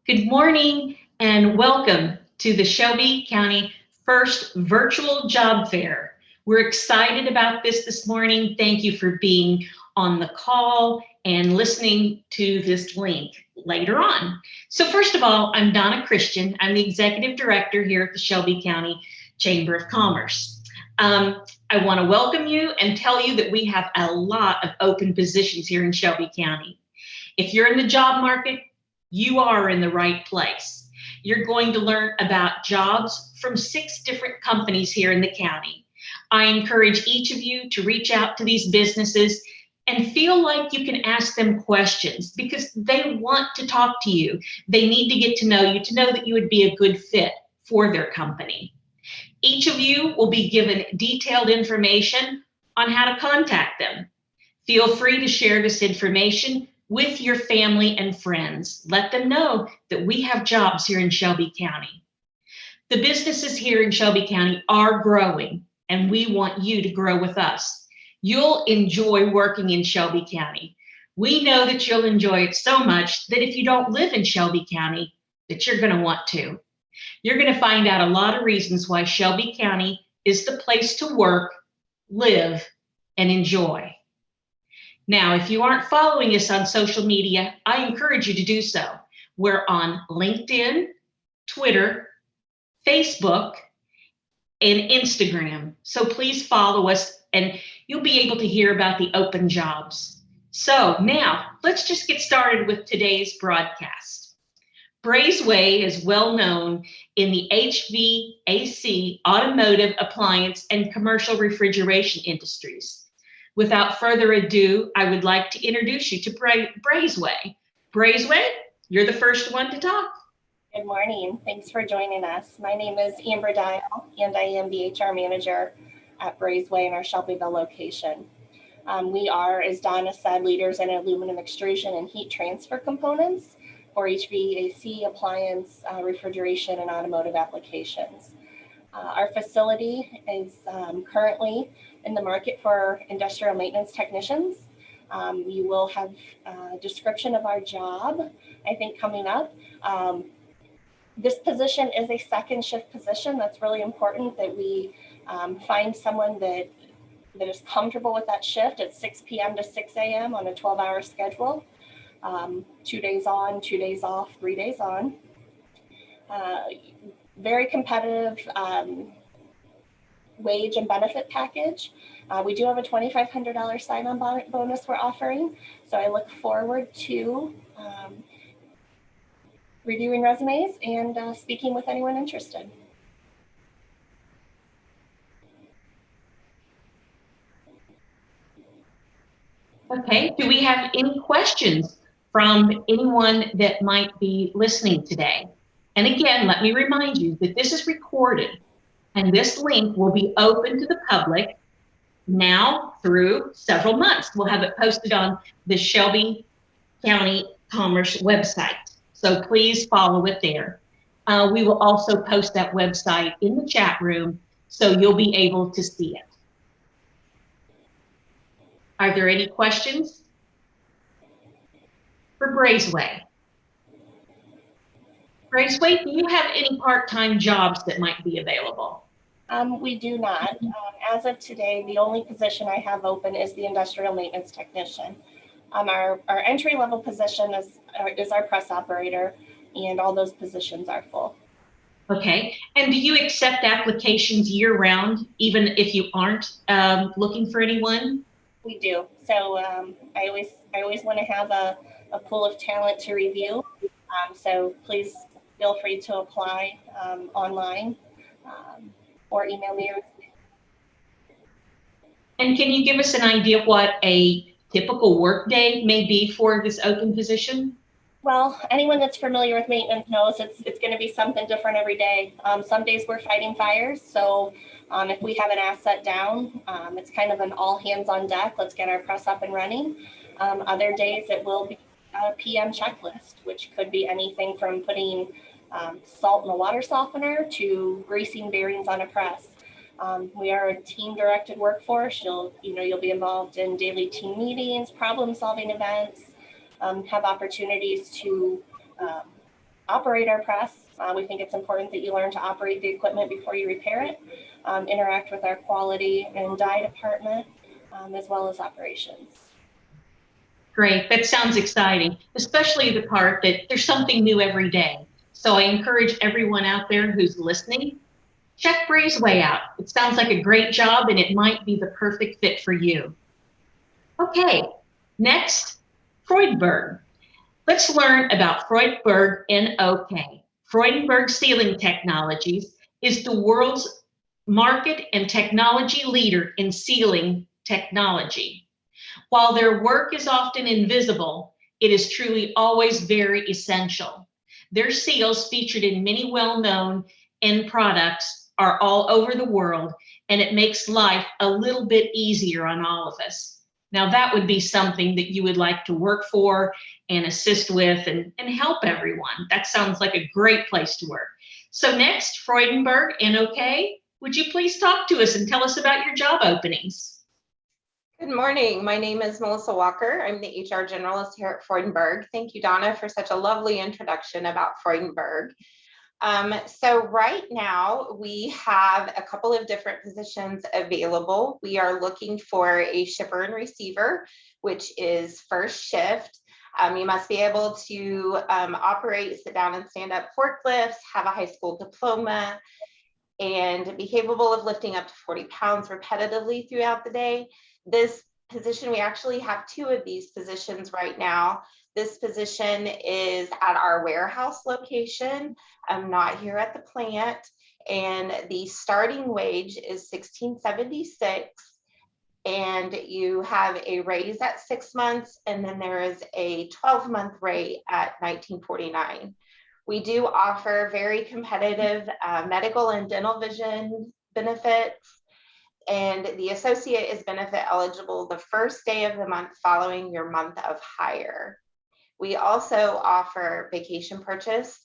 Good morning and welcome to the Shelby County first virtual job fair. We're excited about this morning. Thank you for being on the call and listening to this link later on. So first of all, I'm Donna Christian. I'm the Executive Director here at the Shelby County Chamber of Commerce. I want to welcome you and tell you that we have a lot of open positions here in Shelby County. If you're in the job market, you are in the right place. You're going to learn about jobs from 6 different companies here in the county. I encourage each of you to reach out to these businesses and feel like you can ask them questions because they want to talk to you. They need to get to know you to know that you would be a good fit for their company. Each of you will be given detailed information on how to contact them. Feel free to share this information with your family and friends. Let them know that we have jobs here in Shelby County. The businesses here in Shelby County are growing, and we want you to grow with us. You'll enjoy working in Shelby County. We know that you'll enjoy it so much that if you don't live in Shelby County, that you're going to want to. You're going to find out a lot of reasons why Shelby County is the place to work, live, and enjoy. Now, if you aren't following us on social media, I encourage you to do so. We're on LinkedIn, Twitter, Facebook, and Instagram. So please follow us and you'll be able to hear about the open jobs. So now let's just get started with today's broadcast. Braesway is well known in the HVAC, automotive, appliance, and commercial refrigeration industries. Without further ado, I would like to introduce you to Braesway. Braesway, you're the first one to talk. Good morning. Thanks for joining us. My name is Amber Dial, and I am the HR manager at Braesway in our Shelbyville location. We are, as Donna said, leaders in aluminum extrusion and heat transfer components for HVAC, appliance, refrigeration, and automotive applications. Our facility is currently in the market for industrial maintenance technicians. You will have a description of our job, I think, coming up. This position is a second shift position. That's really important that we find someone that is comfortable with that shift at 6 p.m. to 6 a.m. on a 12-hour schedule. 2 days on, 2 days off, 3 days on. Very competitive wage and benefit package. We do have a $2,500 sign-on bonus we're offering. So I look forward to reviewing resumes and speaking with anyone interested. Okay, do we have any questions from anyone that might be listening today? And again, let me remind you that this is recorded and this link will be open to the public now through several months. We'll have it posted on the Shelby County Commerce website. So please follow it there. We will also post that website in the chat room so you'll be able to see it. Are there any questions for Braesway? Braesway, do you have any part-time jobs that might be available? We do not. As of today, the only position I have open is the industrial maintenance technician. Our entry-level position is our press operator, and all those positions are full. Okay, and do you accept applications year-round, even if you aren't looking for anyone? We do. So I always want to have a pool of talent to review. So please feel free to apply online or email me. And can you give us an idea of what a typical work day may be for this open position? Well, anyone that's familiar with maintenance knows it's going to be something different every day. Some days we're fighting fires. So if we have an asset down, it's kind of an all hands on deck. Let's get our press up and running. Other days it will be a PM checklist, which could be anything from putting salt in a water softener to greasing bearings on a press. We are a team-directed workforce. You'll be involved in daily team meetings, problem-solving events, have opportunities to operate our press. We think it's important that you learn to operate the equipment before you repair it, interact with our quality and dye department, as well as operations. Great. That sounds exciting, especially the part that there's something new every day. So I encourage everyone out there who's listening, check Breezeway out. It sounds like a great job and it might be the perfect fit for you. Okay, next, Freudberg. Let's learn about Freudberg NOK. Freudberg Sealing Technologies is the world's market and technology leader in sealing technology. While their work is often invisible, it is truly always very essential. Their seals, featured in many well-known end products, are all over the world, and it makes life a little bit easier on all of us. Now, that would be something that you would like to work for and assist with and help everyone. That sounds like a great place to work. So next, Freudenberg, NOK, would you please talk to us and tell us about your job openings? Good morning. My name is Melissa Walker. I'm the HR generalist here at Freudenberg. Thank you, Donna, for such a lovely introduction about Freudenberg. So right now we have a couple of different positions available. We are looking for a shipper and receiver, which is first shift. You must be able to operate sit down and stand up forklifts, have a high school diploma, and be capable of lifting up to 40 pounds repetitively throughout the day. This position, we actually have two of these positions right now. This position is at our warehouse location, not here at the plant, and the starting wage is $16.76, and you have a raise at 6 months, and then there is a 12-month rate at $19.49. We do offer very competitive medical and dental vision benefits, and the associate is benefit eligible the first day of the month following your month of hire. We also offer vacation purchase.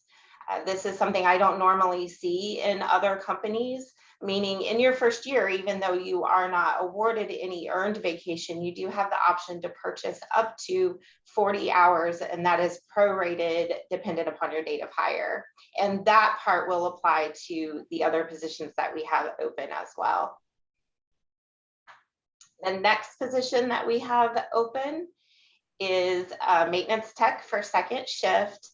This is something I don't normally see in other companies, meaning in your first year, even though you are not awarded any earned vacation, you do have the option to purchase up to 40 hours, and that is prorated dependent upon your date of hire. And that part will apply to the other positions that we have open as well. The next position that we have open is maintenance tech for second shift.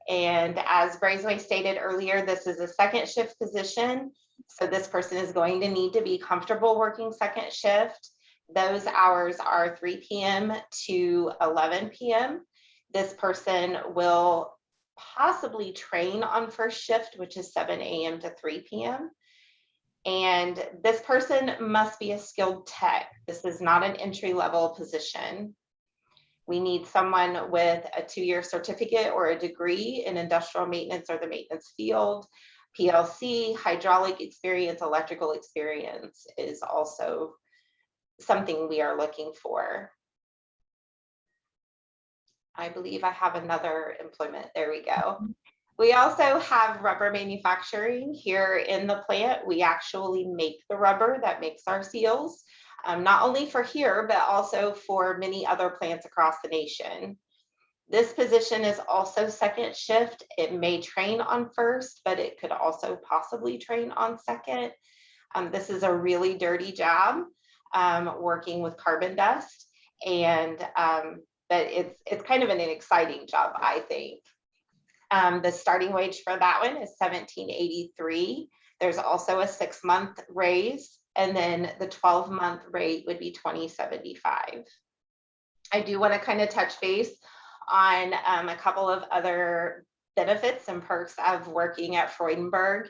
And as Breezeway stated earlier, this is a second shift position. So this person is going to need to be comfortable working second shift. Those hours are 3 p.m. to 11 p.m. This person will possibly train on first shift, which is 7 a.m. to 3 p.m. And this person must be a skilled tech. This is not an entry-level position. We need someone with a 2-year certificate or a degree in industrial maintenance or the maintenance field. PLC, hydraulic experience, electrical experience is also something we are looking for. I believe I have another employment. There we go. We also have rubber manufacturing here in the plant. We actually make the rubber that makes our seals, not only for here, but also for many other plants across the nation. This position is also second shift. It may train on first, but it could also possibly train on second. This is a really dirty job, working with carbon dust, and but it's kind of an exciting job, I think. The starting wage for that one is $17.83. There's also a 6-month raise, and then the 12-month rate would be $20.75. I do want to kind of touch base on a couple of other benefits and perks of working at Freudenberg.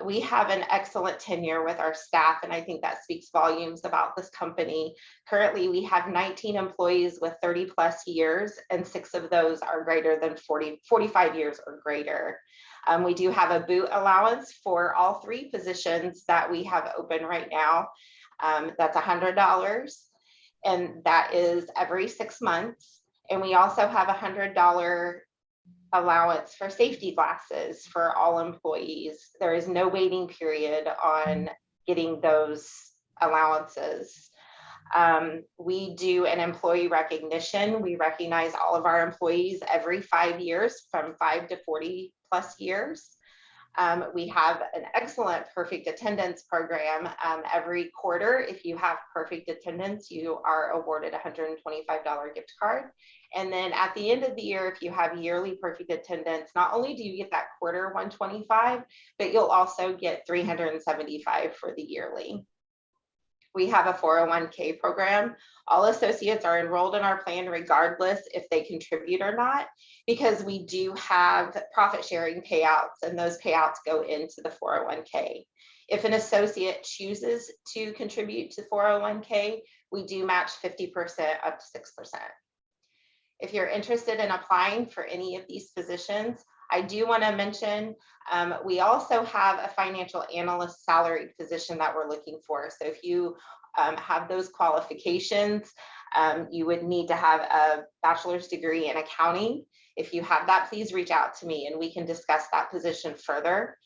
We have an excellent tenure with our staff, and I think that speaks volumes about this company. Currently, we have 19 employees with 30 plus years, and 6 of those are greater than 45 years or greater. We do have a boot allowance for all 3 positions that we have open right now. That's $100, and that is every 6 months. And we also have a $100 allowance for safety glasses for all employees. There is no waiting period on getting those allowances. We do an employee recognition. We recognize all of our employees every 5 years, from 5 to 40 plus years. We have an excellent perfect attendance program. Every quarter, if you have perfect attendance, you are awarded a $125 gift card. And then at the end of the year, if you have yearly perfect attendance, not only do you get that quarter 125, but you'll also get 375 for the yearly. We have a 401k program. All associates are enrolled in our plan regardless if they contribute or not, because we do have profit sharing payouts, and those payouts go into the 401k. If an associate chooses to contribute to 401k, we do match 50% up to 6%. If you're interested in applying for any of these positions, I do want to mention, we also have a financial analyst salaried position that we're looking for. So if you have those qualifications, you would need to have a bachelor's degree in accounting. If you have that, please reach out to me and we can discuss that position further.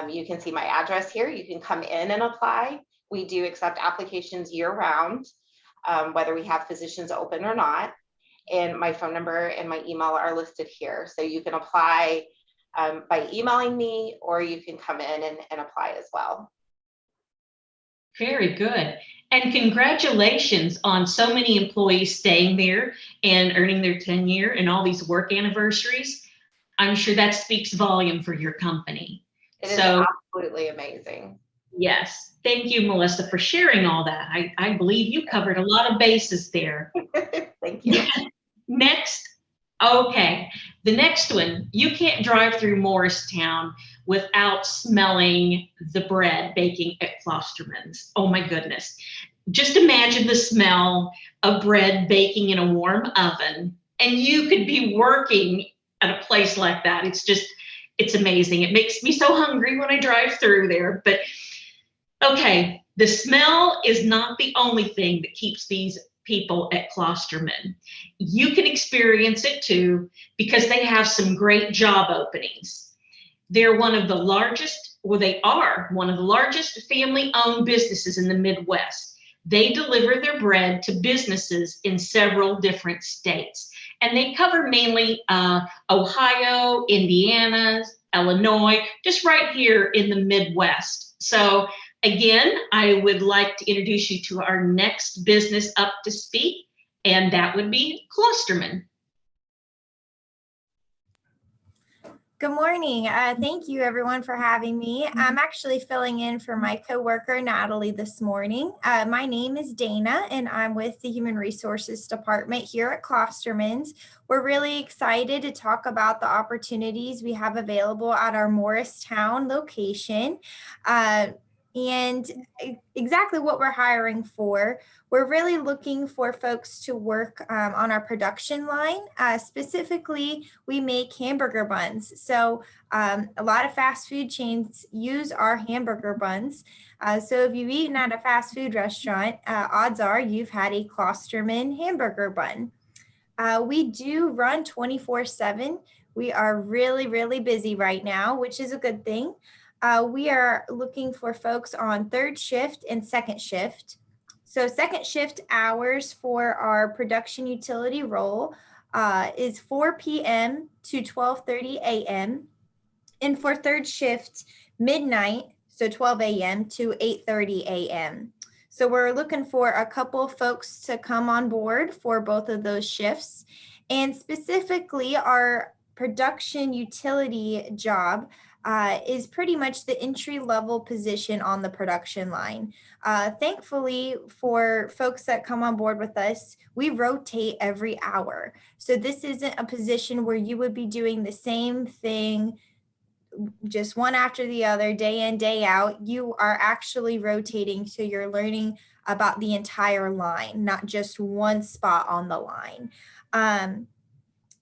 You can see my address here. You can come in and apply. We do accept applications year round, whether we have positions open or not. And my phone number and my email are listed here. So you can apply by emailing me, or you can come in and apply as well. Very good. And congratulations on so many employees staying there and earning their tenure and all these work anniversaries. I'm sure that speaks volume for your company. It is absolutely amazing. Yes. Thank you, Melissa, for sharing all that. I believe you covered a lot of bases there. Thank you. Next. Okay. The next one, you can't drive through Morristown without smelling the bread baking at Klosterman's. Oh my goodness. Just imagine the smell of bread baking in a warm oven, and you could be working at a place like that. It's amazing. It makes me so hungry when I drive through there. But okay, the smell is not the only thing that keeps these people at Klosterman. You can experience it too, because they have some great job openings. They're one of the largest, or they are one of the largest family-owned businesses in the Midwest. They deliver their bread to businesses in several different states, and they cover mainly Ohio, Indiana, Illinois, just right here in the Midwest. So again, I would like to introduce you to our next business up to speak, and that would be Klosterman. Good morning. Thank you everyone for having me. I'm actually filling in for my coworker Natalie this morning. My name is Dana and I'm with the Human Resources Department here at Klosterman's. We're really excited to talk about the opportunities we have available at our Morristown location. And exactly what we're hiring for. We're really looking for folks to work on our production line. Specifically, we make hamburger buns. So a lot of fast food chains use our hamburger buns. So if you've eaten at a fast food restaurant, odds are you've had a Klosterman hamburger bun. We do run 24/7. We are really, really busy right now, which is a good thing. We are looking for folks on third shift and second shift. So second shift hours for our production utility role is 4 p.m. to 12:30 a.m. And for third shift, midnight, so 12 a.m. to 8:30 a.m. So we're looking for a couple folks to come on board for both of those shifts. And specifically, our production utility job is pretty much the entry-level position on the production line. Thankfully, for folks that come on board with us, we rotate every hour. So this isn't a position where you would be doing the same thing just one after the other, day in, day out. You are actually rotating, so you're learning about the entire line, not just one spot on the line.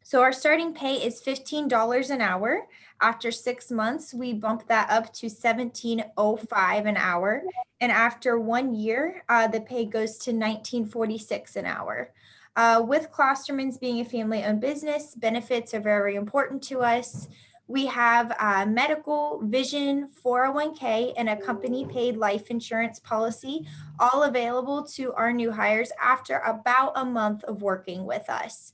So our starting pay is $15 an hour. After 6 months, we bump that up to $17.05 an hour. And after 1 year, the pay goes to $19.46 an hour. With Klosterman's being a family-owned business, benefits are very important to us. We have medical, vision, 401k, and a company paid life insurance policy, all available to our new hires after about a month of working with us.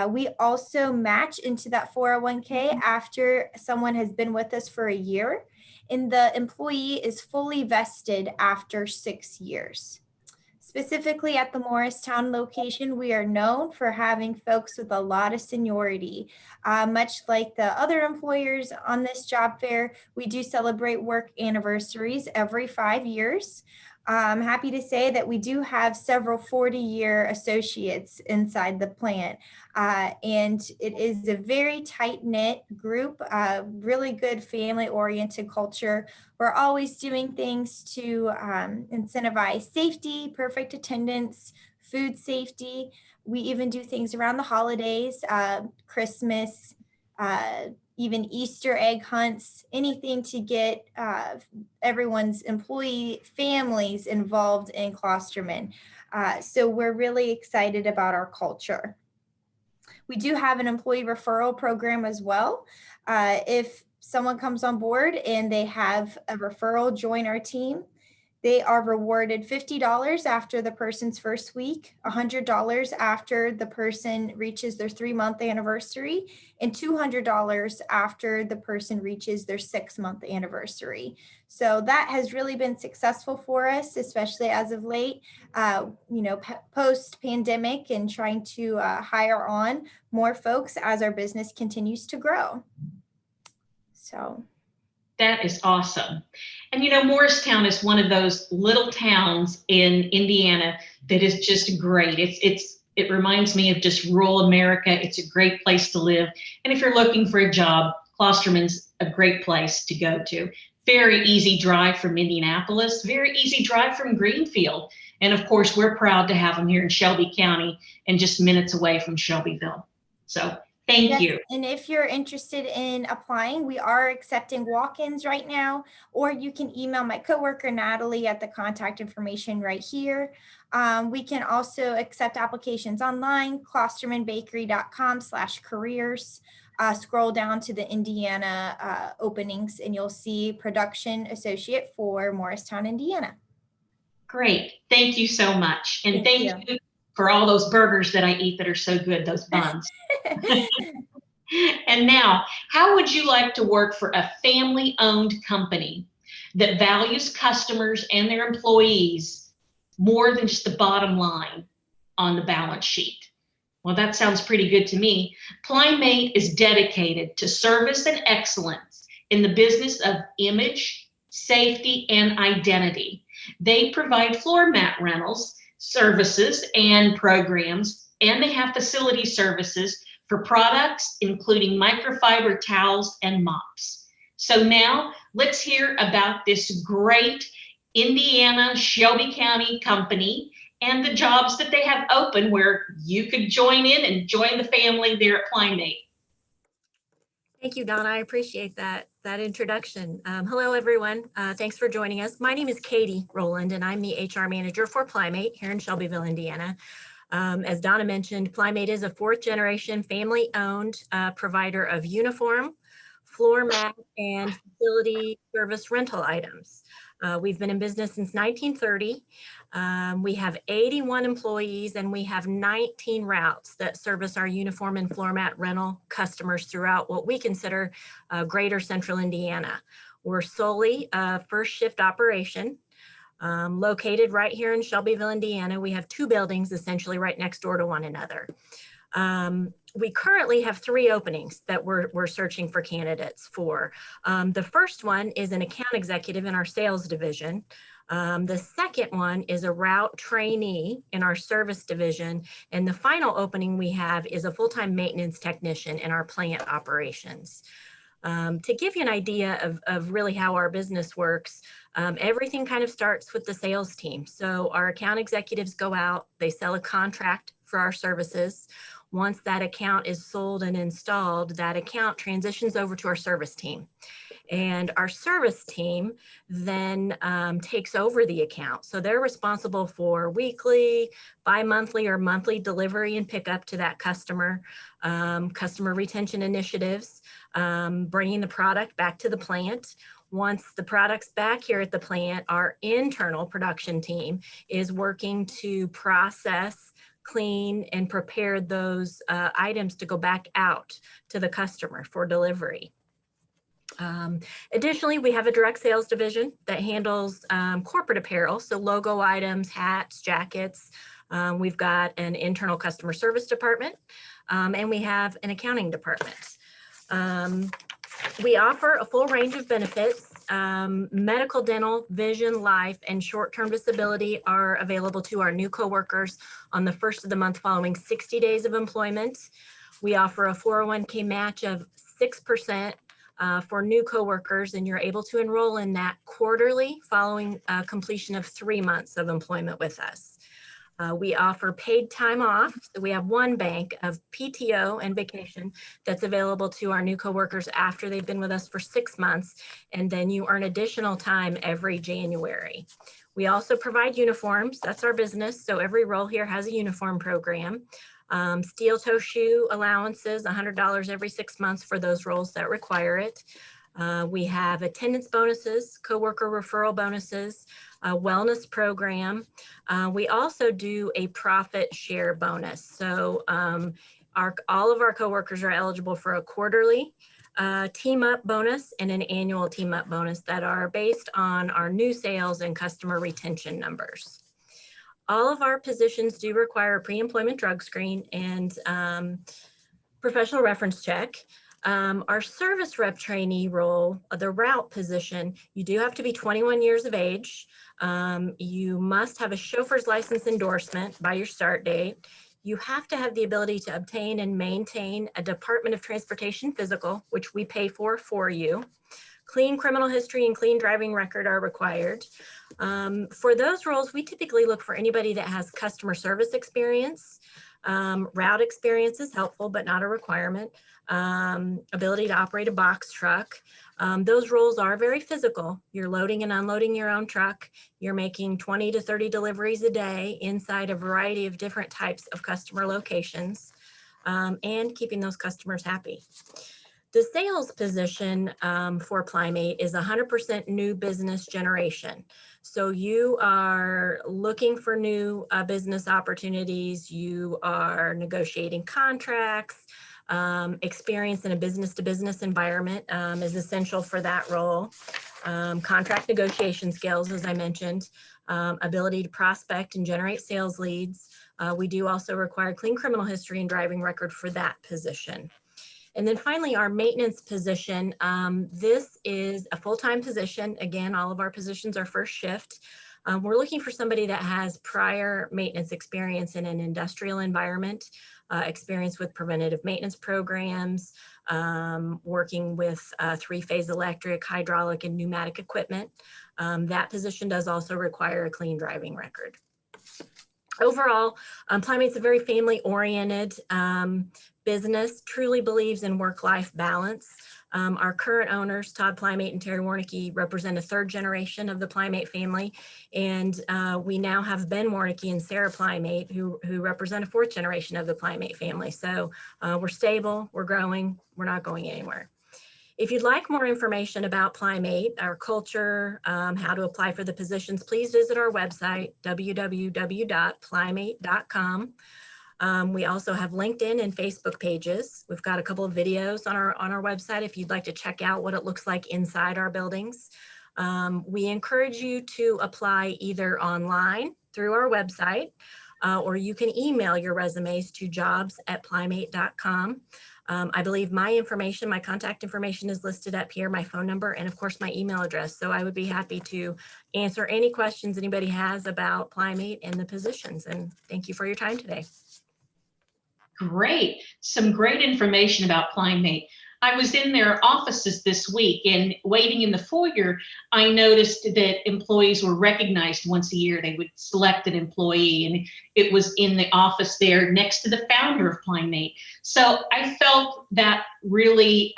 We also match into that 401k after someone has been with us for a year, and the employee is fully vested after 6 years. Specifically at the Morristown location, we are known for having folks with a lot of seniority. Much like the other employers on this job fair, we do celebrate work anniversaries every 5 years. I'm happy to say that we do have several 40-year associates inside the plant. And it is a very tight-knit group, really good family-oriented culture. We're always doing things to incentivize safety, perfect attendance, food safety. We even do things around the holidays, Christmas, even Easter egg hunts, anything to get everyone's employee families involved in Klosterman. So we're really excited about our culture. We do have an employee referral program as well. If someone comes on board and they have a referral join our team, they are rewarded $50 after the person's first week, $100 after the person reaches their 3-month anniversary, and $200 after the person reaches their 6-month anniversary. So that has really been successful for us, especially as of late, post-pandemic, and trying to hire on more folks as our business continues to grow. So that is awesome. And Morristown is one of those little towns in Indiana that is just great. It reminds me of just rural America. It's a great place to live. And if you're looking for a job, Klosterman's a great place to go to. Very easy drive from Indianapolis, very easy drive from Greenfield. And of course, we're proud to have them here in Shelby County and just minutes away from Shelbyville. So thank you. And if you're interested in applying, we are accepting walk-ins right now, or you can email my coworker Natalie at the contact information right here. We can also accept applications online, klostermanbakery.com/careers. Scroll down to the Indiana openings and you'll see production associate for Morristown, Indiana. Great. Thank you so much. And thank you for all those burgers that I eat that are so good, those buns. And now, how would you like to work for a family-owned company that values customers and their employees more than just the bottom line on the balance sheet? Well, that sounds pretty good to me. Plymate is dedicated to service and excellence in the business of image, safety, and identity. They provide floor mat rentals, services, and programs, and they have facility services for products, including microfiber towels and mops. So now let's hear about this great Indiana Shelby County company and the jobs that they have open where you could join in and join the family there at Plymate. Thank you, Donna. I appreciate that introduction. Hello, everyone. Thanks for joining us. My name is Katie Rowland, and I'm the HR manager for Plymate here in Shelbyville, Indiana. As Donna mentioned, Plymate is a 4th-generation family-owned provider of uniform, floor mat, and facility service rental items. We've been in business since 1930. We have 81 employees and we have 19 routes that service our uniform and floor mat rental customers throughout what we consider greater central Indiana. We're solely a first shift operation located right here in Shelbyville, Indiana. We have 2 buildings essentially right next door to one another. We currently have 3 openings that we're searching for candidates for. The first one is an account executive in our sales division. The second one is a route trainee in our service division. And the final opening we have is a full-time maintenance technician in our plant operations. To give you an idea of really how our business works, everything kind of starts with the sales team. So our account executives go out, they sell a contract for our services. Once that account is sold and installed, that account transitions over to our service team. And our service team then takes over the account. So they're responsible for weekly, bi-monthly, or monthly delivery and pickup to that customer, customer retention initiatives, bringing the product back to the plant. Once the product's back here at the plant, our internal production team is working to process, clean, and prepare those items to go back out to the customer for delivery. Additionally, we have a direct sales division that handles corporate apparel, so logo items, hats, jackets. We've got an internal customer service department, and we have an accounting department. We offer a full range of benefits. Medical, dental, vision, life, and short-term disability are available to our new coworkers on the first of the month following 60 days of employment. We offer a 401k match of 6% for new coworkers, and you're able to enroll in that quarterly following completion of 3 months of employment with us. We offer paid time off. So we have one bank of PTO and vacation that's available to our new coworkers after they've been with us for 6 months, and then you earn additional time every January. We also provide uniforms. That's our business. So every role here has a uniform program. Steel toe shoe allowances, $100 every 6 months for those roles that require it. We have attendance bonuses, coworker referral bonuses, a wellness program. We also do a profit share bonus. So all of our coworkers are eligible for a quarterly team up bonus and an annual team up bonus that are based on our new sales and customer retention numbers. All of our positions do require a pre-employment drug screen and professional reference check. Our service rep trainee role, the route position, you do have to be 21 years of age. You must have a chauffeur's license endorsement by your start date. You have to have the ability to obtain and maintain a Department of Transportation physical, which we pay for you. Clean criminal history and clean driving record are required. For those roles, we typically look for anybody that has customer service experience. Route experience is helpful, but not a requirement. Ability to operate a box truck. Those roles are very physical. You're loading and unloading your own truck. You're making 20 to 30 deliveries a day inside a variety of different types of customer locations, and keeping those customers happy. The sales position for Plymate is 100% new business generation. So you are looking for new business opportunities. You are negotiating contracts. Experience in a business-to-business environment is essential for that role. Contract negotiation skills, as I mentioned, ability to prospect and generate sales leads. We do also require clean criminal history and driving record for that position. And then finally, our maintenance position. This is a full-time position. Again, all of our positions are first shift. We're looking for somebody that has prior maintenance experience in an industrial environment, experience with preventative maintenance programs, working with three-phase electric, hydraulic, and pneumatic equipment. That position does also require a clean driving record. Overall, Plymate's a very family-oriented business, truly believes in work-life balance. Our current owners, Todd Plymate and Terry Warnicke, represent a third generation of the Plymate family. And we now have Ben Warnicke and Sarah Plymate, who represent a fourth generation of the Plymate family. So we're stable, we're growing, we're not going anywhere. If you'd like more information about Plymate, our culture, how to apply for the positions, please visit our website, www.plymate.com. We also have LinkedIn and Facebook pages. We've got a couple of videos on our website if you'd like to check out what it looks like inside our buildings. We encourage you to apply either online through our website, or you can email your resumes to jobs@plymate.com. I believe my information, my contact information is listed up here, my phone number, and of course my email address. So I would be happy to answer any questions anybody has about Plymate and the positions. And thank you for your time today. Great. Some great information about Plymate. I was in their offices this week and waiting in the foyer, I noticed that employees were recognized once a year. They would select an employee, and it was in the office there next to the founder of PlimeMate. So I felt that really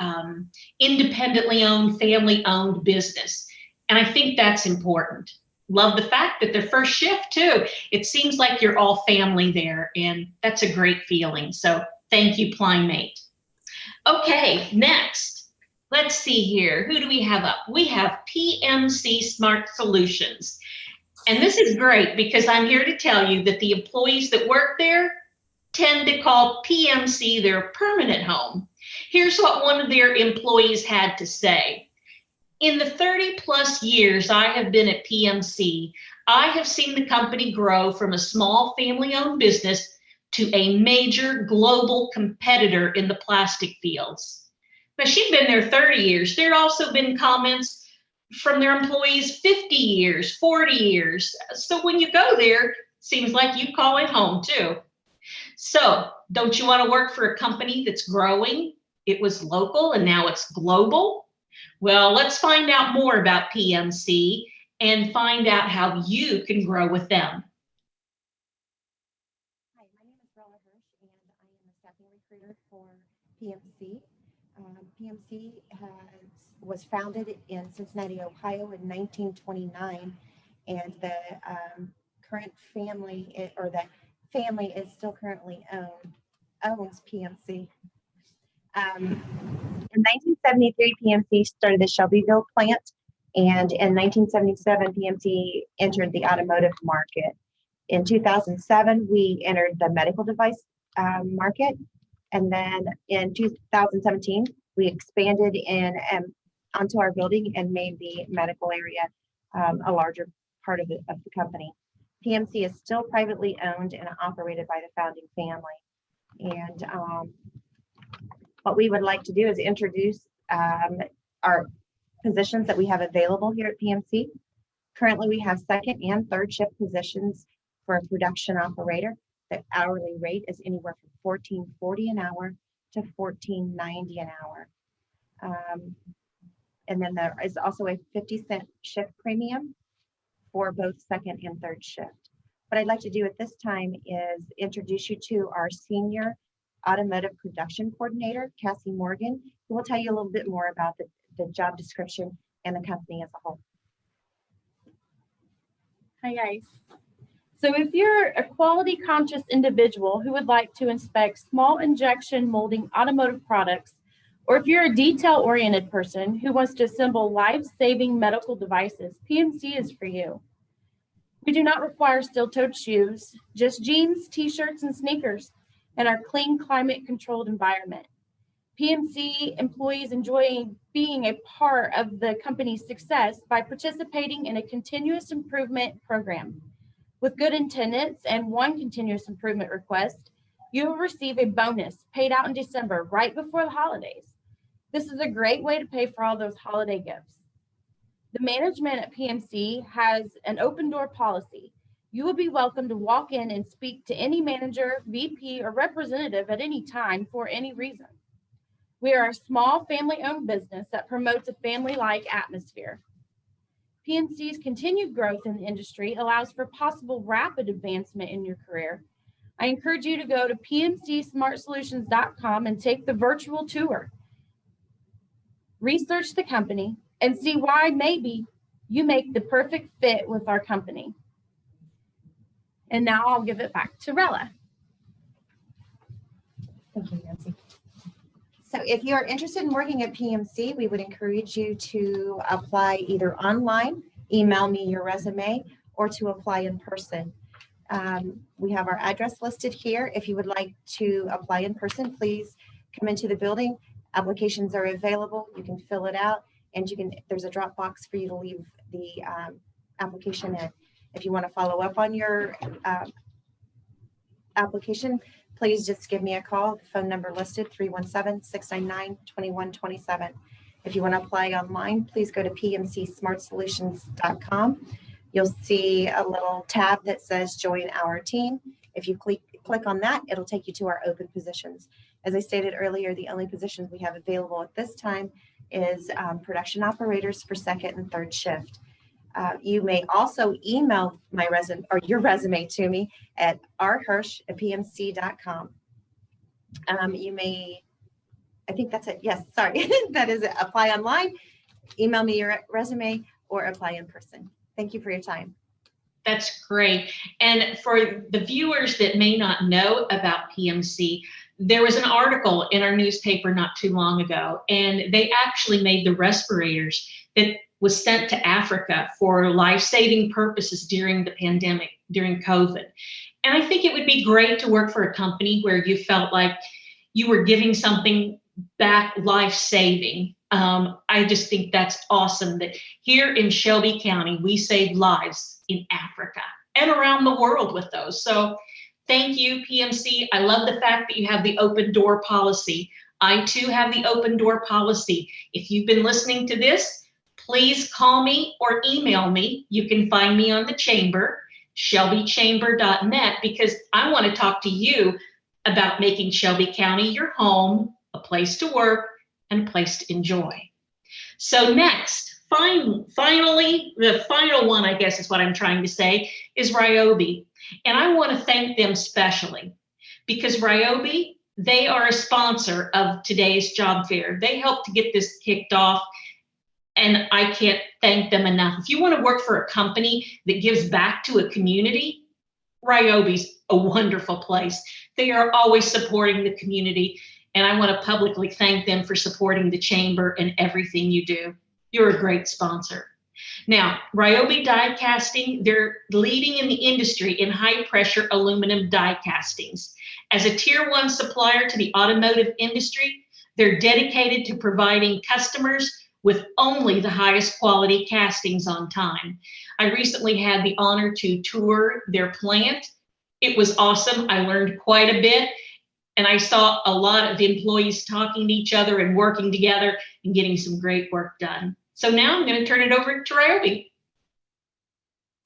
independently owned, family owned business. And I think that's important. Love the fact that their first shift too. It seems like you're all family there, and that's a great feeling. So thank you, PlimeMate. Okay, next, let's see here. Who do we have up? We have PMC Smart Solutions. And this is great because I'm here to tell you that the employees that work there tend to call PMC their permanent home. Here's what one of their employees had to say. In the 30+ years I have been at PMC, I have seen the company grow from a small family-owned business to a major global competitor in the plastic fields. Now, she'd been there 30 years. There had also been comments from their employees 50 years, 40 years. So when you go there, it seems like you call it home too. So don't you want to work for a company that's growing? It was local and now it's global. Well, let's find out more about PMC and find out how you can grow with them. Recruiter for PMC. PMC was founded in Cincinnati, Ohio in 1929, and the current family, or the family is still currently owns PMC. In 1973, PMC started the Shelbyville plant, and in 1977, PMC entered the automotive market. In 2007, we entered the medical device market. And then in 2017, we expanded onto our building and made the medical area a larger part of the company. PMC is still privately owned and operated by the founding family. And what we would like to do is introduce our positions that we have available here at PMC. Currently, we have second and third shift positions for a production operator. The hourly rate is anywhere from $14.40 an hour to $14.90 an hour. And then there is also a 50-cent shift premium for both second and third shift. What I'd like to do at this time is introduce you to our senior automotive production coordinator, Cassie Morgan, who will tell you a little bit more about the job description and the company as a whole. Hi guys. So if you're a quality conscious individual who would like to inspect small injection molding automotive products, or if you're a detail oriented person who wants to assemble life-saving medical devices, PMC is for you. We do not require steel-toed shoes, just jeans, t-shirts, and sneakers in our clean climate controlled environment. PMC employees enjoy being a part of the company's success by participating in a continuous improvement program. With good attendance and one continuous improvement request, you will receive a bonus paid out in December, right before the holidays. This is a great way to pay for all those holiday gifts. The management at PMC has an open door policy. You will be welcome to walk in and speak to any manager, VP, or representative at any time for any reason. We are a small family-owned business that promotes a family-like atmosphere. PMC's continued growth in the industry allows for possible rapid advancement in your career. I encourage you to go to pmcsmartsolutions.com and take the virtual tour. Research the company and see why maybe you make the perfect fit with our company. And now I'll give it back to Rella. Thank you, Nancy. So if you are interested in working at PMC, we would encourage you to apply either online, email me your resume, or to apply in person. We have our address listed here. If you would like to apply in person, please come into the building. Applications are available. You can fill it out, and there's a drop box for you to leave the application in. If you want to follow up on your application, please just give me a call. The phone number listed, 317-699-2127. If you want to apply online, please go to pmcsmartsolutions.com. You'll see a little tab that says join our team. If you click on that, it'll take you to our open positions. As I stated earlier, the only positions we have available at this time is production operators for second and third shift. You may also email my resume or your resume to me at rhirsch@pmc.com. You may, I think that's it. Yes, sorry. That is it. Apply online, email me your resume, or apply in person. Thank you for your time. That's great. And for the viewers that may not know about PMC, there was an article in our newspaper not too long ago, and they actually made the respirators that was sent to Africa for life-saving purposes during the pandemic, during COVID. And I think it would be great to work for a company where you felt like you were giving something back life-saving. I just think that's awesome that here in Shelby County, we save lives in Africa and around the world with those. So thank you, PMC. I love the fact that you have the open door policy. I too have the open door policy. If you've been listening to this, please call me or email me. You can find me on the chamber, shelbychamber.net, because I want to talk to you about making Shelby County your home, a place to work, and a place to enjoy. So next, finally, the final one, I guess is what I'm trying to say, is Ryobi. And I want to thank them specially because Ryobi, they are a sponsor of today's job fair. They helped to get this kicked off, and I can't thank them enough. If you want to work for a company that gives back to a community, Ryobi's a wonderful place. They are always supporting the community, and I want to publicly thank them for supporting the chamber and everything you do. You're a great sponsor. Now, Ryobi Die Casting, they're leading in the industry in high-pressure aluminum die castings. As a Tier 1 supplier to the automotive industry, they're dedicated to providing customers with only the highest quality castings on time. I recently had the honor to tour their plant. It was awesome. I learned quite a bit, and I saw a lot of employees talking to each other and working together and getting some great work done. So now I'm going to turn it over to Ryobi.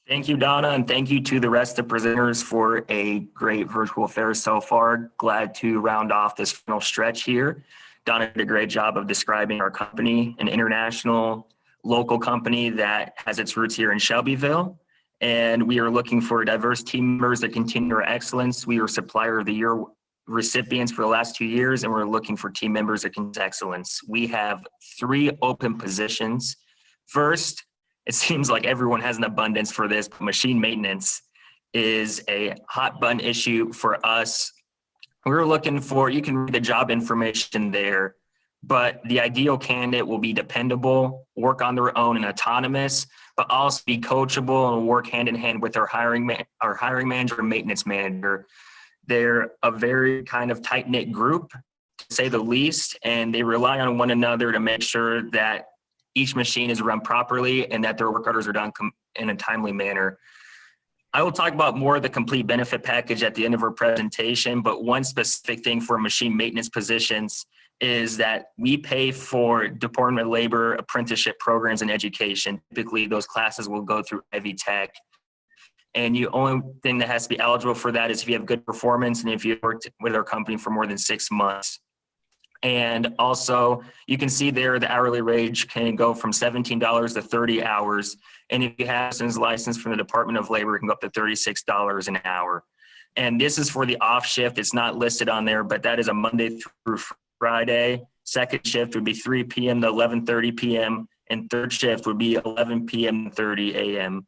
Thank you, Donna, and thank you to the rest of the presenters for a great virtual fair so far. Glad to round off this final stretch here. Donna did a great job of describing our company, an international local company that has its roots here in Shelbyville. And we are looking for diverse team members that continue our excellence. We were Supplier of the Year recipients for the last 2 years, and we're looking for team members that can excellence. We have 3 open positions. First, it seems like everyone has an abundance for this, but machine maintenance is a hot button issue for us. We're looking for, you can read the job information there, but the ideal candidate will be dependable, work on their own and autonomous, but also be coachable and work hand in hand with our hiring manager and maintenance manager. They're a very kind of tight-knit group, to say the least, and they rely on one another to make sure that each machine is run properly and that their work orders are done in a timely manner. I will talk about more of the complete benefit package at the end of our presentation, but one specific thing for machine maintenance positions is that we pay for Department of Labor apprenticeship programs and education. Typically, those classes will go through Ivy Tech. And the only thing that has to be eligible for that is if you have good performance and if you've worked with our company for more than 6 months. And also, you can see there the hourly wage can go from $17 to 30 hours. And if you have a license from the Department of Labor, it can go up to $36 an hour. And this is for the off shift. It's not listed on there, but that is a Monday through Friday. Second shift would be 3 p.m. to 11:30 p.m. And third shift would be 11 p.m. to 30 a.m.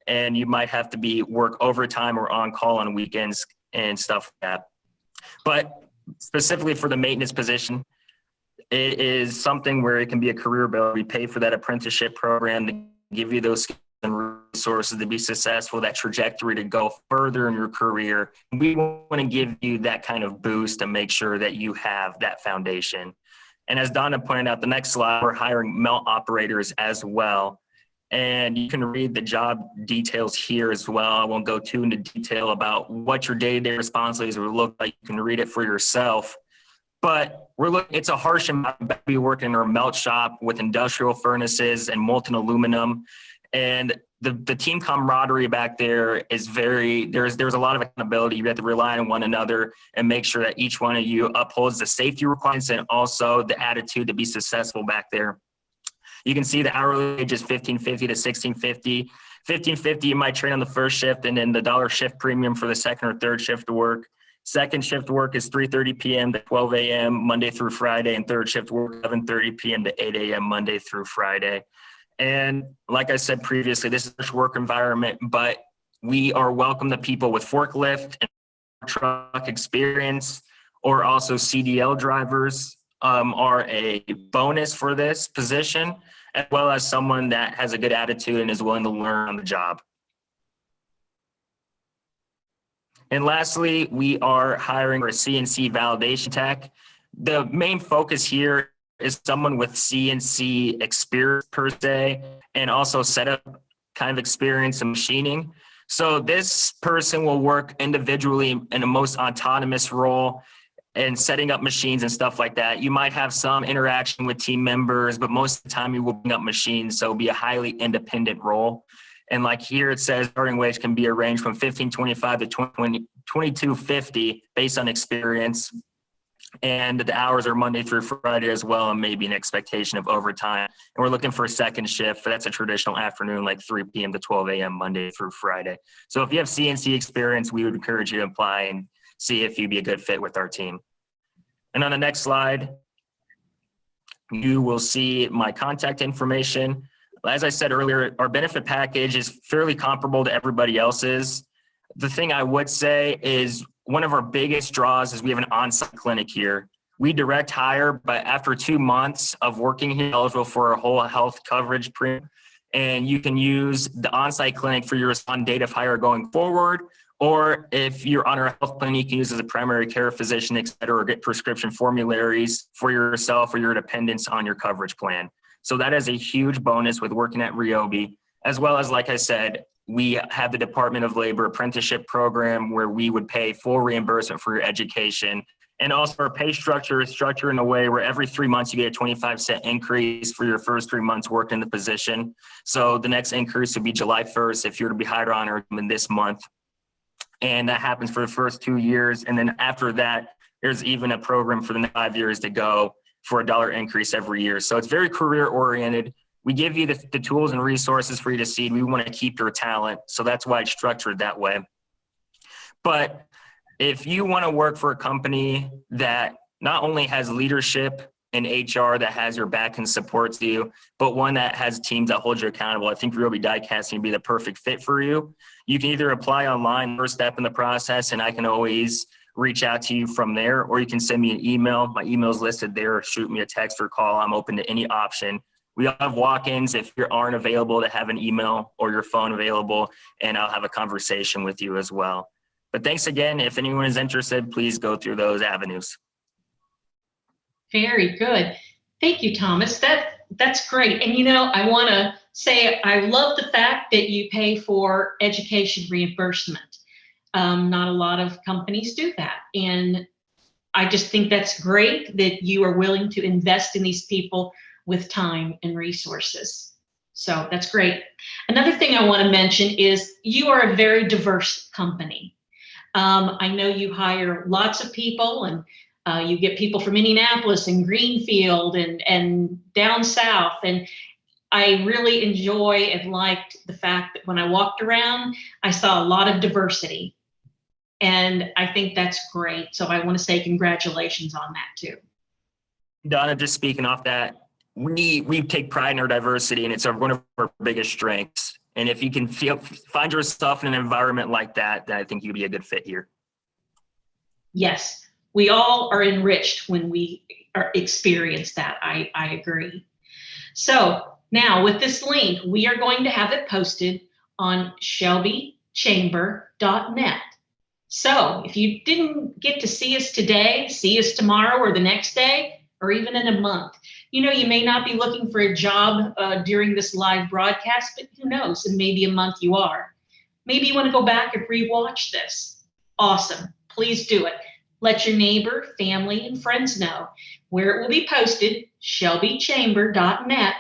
And you might have to work overtime or on call on weekends and stuff like that. But specifically for the maintenance position, it is something where it can be a career build. We pay for that apprenticeship program to give you those skills and resources to be successful, that trajectory to go further in your career. We want to give you that kind of boost to make sure that you have that foundation. And as Donna pointed out, the next slide, we're hiring melt operators as well. And you can read the job details here as well. I won't go too into detail about what your day-to-day responsibilities will look like. You can read it for yourself. But it's a harsh environment. We work in our melt shop with industrial furnaces and molten aluminum. And the team camaraderie back there is there's a lot of accountability. You have to rely on one another and make sure that each one of you upholds the safety requirements and also the attitude to be successful back there. You can see the hourly wage is $15.50 to $16.50. $15.50 you might trade on the first shift, and then the dollar shift premium for the second or third shift work. Second shift work is 3:30 p.m. to 12 a.m. Monday through Friday, and third shift work 11:30 p.m. to 8 a.m. Monday through Friday. And like I said previously, this is a work environment, but we are welcome to people with forklift and truck experience, or also CDL drivers are a bonus for this position, as well as someone that has a good attitude and is willing to learn on the job. And lastly, we are hiring for a CNC validation tech. The main focus here is someone with CNC experience per se, and also setup kind of experience in machining. So this person will work individually in a most autonomous role and setting up machines and stuff like that. You might have some interaction with team members, but most of the time you will bring up machines. So it'll be a highly independent role. And like here it says, starting wage can be arranged from $15.25 to $22.50 based on experience. And the hours are Monday through Friday as well, and maybe an expectation of overtime. And we're looking for a second shift. That's a traditional afternoon, like 3 p.m. to 12 a.m. Monday through Friday. So if you have CNC experience, we would encourage you to apply and see if you'd be a good fit with our team. And on the next slide, you will see my contact information. As I said earlier, our benefit package is fairly comparable to everybody else's. The thing I would say is one of our biggest draws is we have an on-site clinic here. We direct hire, but after 2 months of working here, eligible for a whole health coverage premium, and you can use the on-site clinic for your on date of hire going forward, or if you're on our health plan, you can use as a primary care physician, et cetera, or get prescription formularies for yourself or your dependents on your coverage plan. So that is a huge bonus with working at Ryobi, as well as, like I said, we have the Department of Labor apprenticeship program where we would pay full reimbursement for your education. And also our pay structure is structured in a way where every 3 months you get a 25-cent increase for your first 3 months worked in the position. So the next increase would be July 1st if you're to be hired on or in this month. And that happens for the first 2 years. And then after that, there's even a program for the next 5 years to go for a $1 increase every year. So it's very career oriented. We give you the tools and resources for you to seed. We want to keep your talent. So that's why it's structured that way. But if you want to work for a company that not only has leadership and HR that has your back and supports you, but one that has teams that hold you accountable, I think Ryobi Die Casting would be the perfect fit for you. You can either apply online, first step in the process, and I can always reach out to you from there, or you can send me an email. My email is listed there, or shoot me a text or call. I'm open to any option. We have walk-ins if you aren't available to have an email or your phone available, and I'll have a conversation with you as well. But thanks again. If anyone is interested, please go through those avenues. Very good. Thank you, Thomas. That's great. And I want to say I love the fact that you pay for education reimbursement. Not a lot of companies do that. And I just think that's great that you are willing to invest in these people with time and resources. So that's great. Another thing I want to mention is you are a very diverse company. I know you hire lots of people, and you get people from Indianapolis and Greenfield and down south. And I really enjoy and liked the fact that when I walked around, I saw a lot of diversity. And I think that's great. So I want to say congratulations on that too. Donna, just speaking off that, we take pride in our diversity, and it's one of our biggest strengths. And if you can find yourself in an environment like that, then I think you'd be a good fit here. Yes, we all are enriched when we experience that. I agree. So now with this link, we are going to have it posted on shelbychamber.net. So if you didn't get to see us today, see us tomorrow or the next day, or even in a month. You may not be looking for a job during this live broadcast, but who knows, in maybe a month you are. Maybe you want to go back and rewatch this. Awesome, please do it. Let your neighbor, family, and friends know where it will be posted, shelbychamber.net,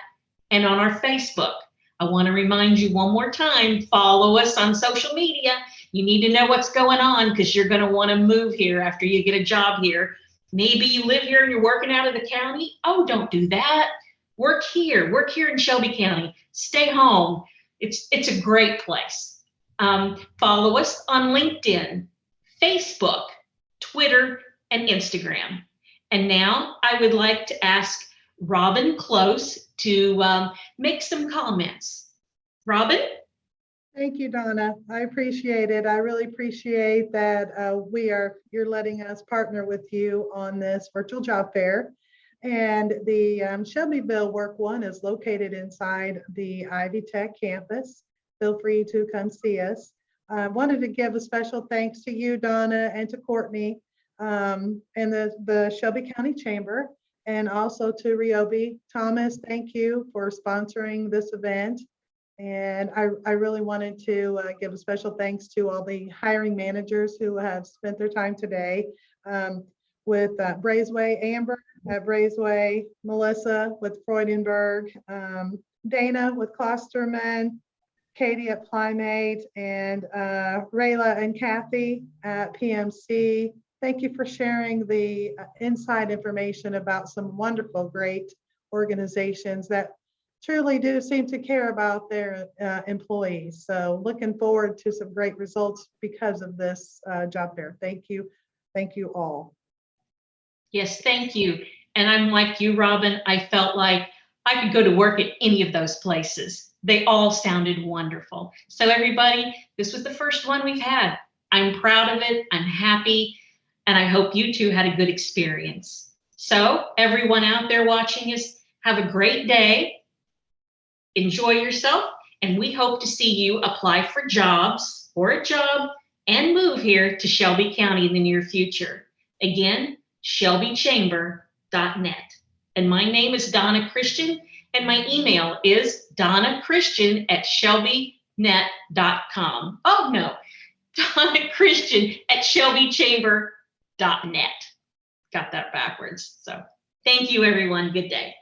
and on our Facebook. I want to remind you one more time, follow us on social media. You need to know what's going on because you're going to want to move here after you get a job here. Maybe you live here and you're working out of the county. Oh, don't do that. Work here in Shelby County. Stay home. It's a great place. Follow us on LinkedIn, Facebook, Twitter, and Instagram. And now I would like to ask Robin Close to make some comments. Robin? Thank you, Donna. I appreciate it. I really appreciate that you're letting us partner with you on this virtual job fair. And the Shelbyville Work One is located inside the Ivy Tech campus. Feel free to come see us. I wanted to give a special thanks to you, Donna, and to Courtney, and the Shelby County Chamber, and also to Ryobi. Thomas, thank you for sponsoring this event. And I really wanted to give a special thanks to all the hiring managers who have spent their time today with Braesway, Amber at Braesway, Melissa with Freudenberg, Dana with Klosterman, Katie at Plymate, and Rayla and Kathy at PMC. Thank you for sharing the inside information about some wonderful, great organizations that truly do seem to care about their employees. So looking forward to some great results because of this job fair. Thank you. Thank you all. Yes, thank you. And I'm like you, Robin. I felt like I could go to work at any of those places. They all sounded wonderful. So everybody, this was the first one we've had. I'm proud of it. I'm happy. And I hope you too had a good experience. So everyone out there watching us, have a great day. Enjoy yourself. And we hope to see you apply for jobs or a job and move here to Shelby County in the near future. Again, shelbychamber.net. And my name is Donna Christian, and my email is donnachristian@shelbynet.com. Oh no, donnachristian@shelbychamber.net. Got that backwards. So thank you, everyone. Good day.